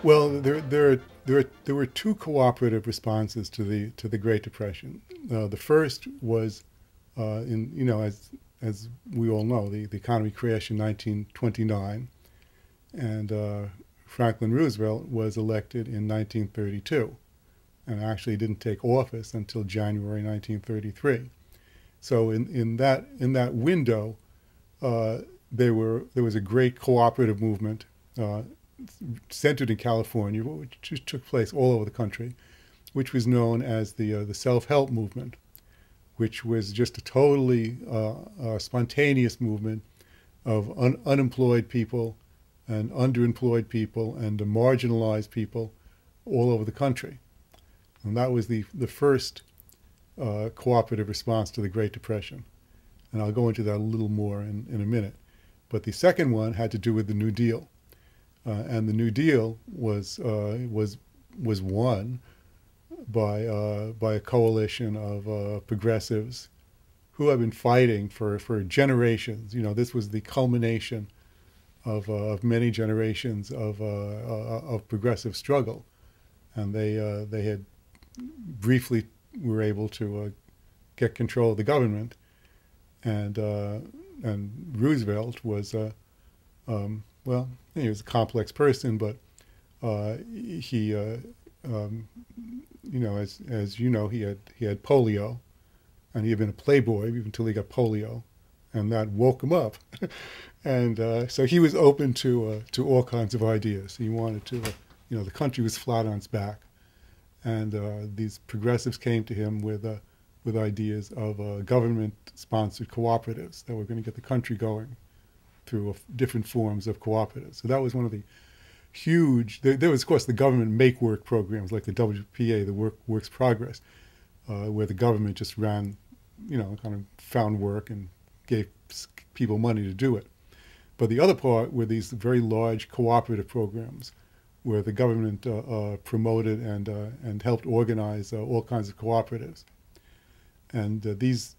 Well, there were two cooperative responses to the Great Depression. The first was, as we all know, the economy crashed in 1929, and Franklin Roosevelt was elected in 1932, and actually didn't take office until January 1933. So in that window, there was a great cooperative movement centered in California, which just took place all over the country, which was known as the self-help movement, which was just a totally spontaneous movement of unemployed people and underemployed people and marginalized people all over the country. And that was the first cooperative response to the Great Depression. And I'll go into that a little more in a minute. But the second one had to do with the New Deal. And the New Deal was won by a coalition of progressives who have been fighting for generations. You know, this was the culmination of many generations of progressive struggle, and they had briefly were able to get control of the government, and Roosevelt was well, he was a complex person, but he as you know, he had polio, and he had been a playboy until he got polio, and that woke him up, and so he was open to all kinds of ideas. He wanted to, the country was flat on its back, and these progressives came to him with ideas of government-sponsored cooperatives that were going to get the country going through different forms of cooperatives. So that was one of the huge. There was, of course, the government make-work programs like the WPA, the Works Progress, where the government just ran, kind of found work and gave people money to do it. But the other part were these very large cooperative programs, where the government promoted and helped organize all kinds of cooperatives. And these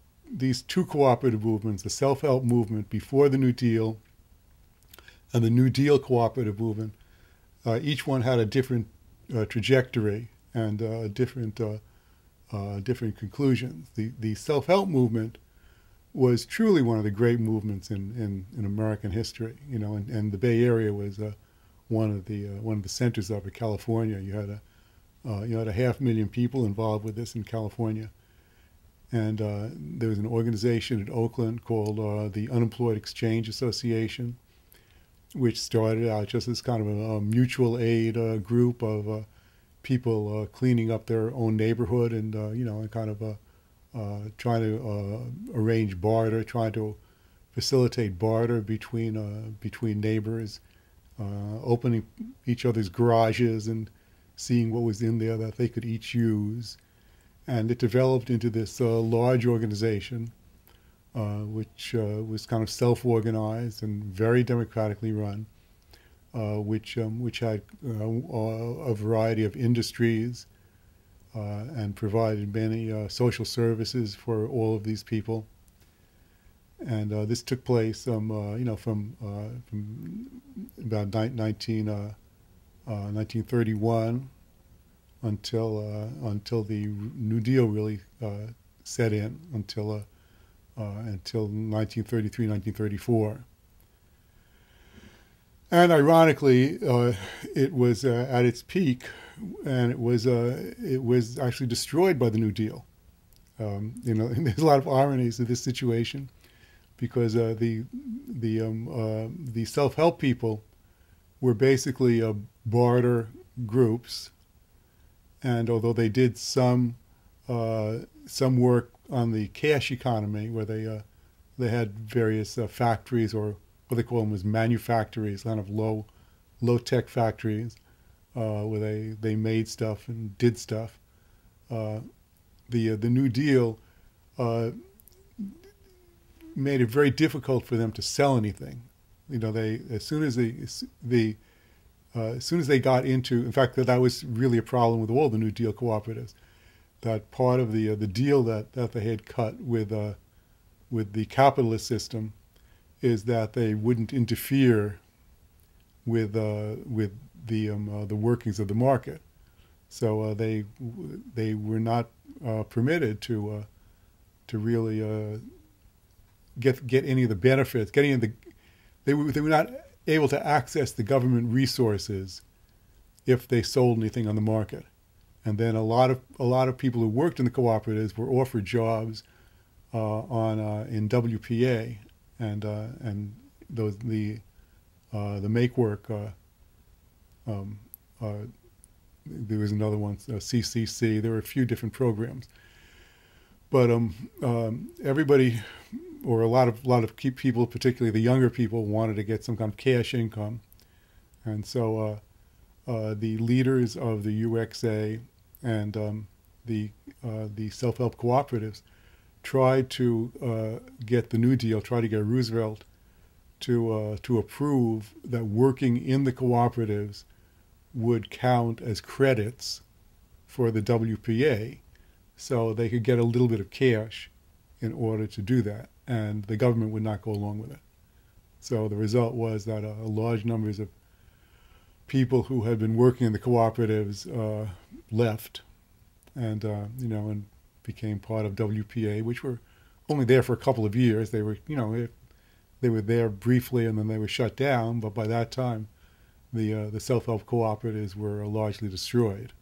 two cooperative movements, the self-help movement before the New Deal and the New Deal cooperative movement, each one had a different trajectory and different conclusions. The self-help movement was truly one of the great movements in American history, and the Bay Area was one of the centers of it. California, you had a 500,000 people involved with this in California. And there was an organization in Oakland called the Unemployed Exchange Association, which started out just as kind of a mutual aid group of people cleaning up their own neighborhood and, kind of trying to arrange barter, trying to facilitate barter between neighbors, opening each other's garages and seeing what was in there that they could each use. And it developed into this large organization, which was kind of self-organized and very democratically run, which had a variety of industries and provided many social services for all of these people. And this took place, from about 1931. Until the New Deal really set in, until 1933, 1934. And ironically, it was at its peak, and it was actually destroyed by the New Deal. There's a lot of ironies to this situation, because the self-help people were basically barter groups. And although they did some work on the cash economy, where they had various factories, or what they call them was manufactories, kind of low tech factories, where they made stuff and did stuff. The New Deal made it very difficult for them to sell anything. As soon as they got into, in fact, that was really a problem with all the New Deal cooperatives, that part of the deal that they had cut with the capitalist system is that they wouldn't interfere with the workings of the market. So they were not permitted to really get any of the benefits, get any of the they were not able to access the government resources if they sold anything on the market. And then a lot of people who worked in the cooperatives were offered jobs in WPA and those the make work. There was another one, CCC. There were a few different programs, but everybody, or a lot of people, particularly the younger people, wanted to get some kind of cash income, and so the leaders of the UXA and the self-help cooperatives tried to get the New Deal, tried to get Roosevelt to approve that working in the cooperatives would count as credits for the WPA, so they could get a little bit of cash in order to do that, and the government would not go along with it. So the result was that large numbers of people who had been working in the cooperatives left, and and became part of WPA, which were only there for a couple of years. They were, they were there briefly, and then they were shut down. But by that time, the self-help cooperatives were largely destroyed.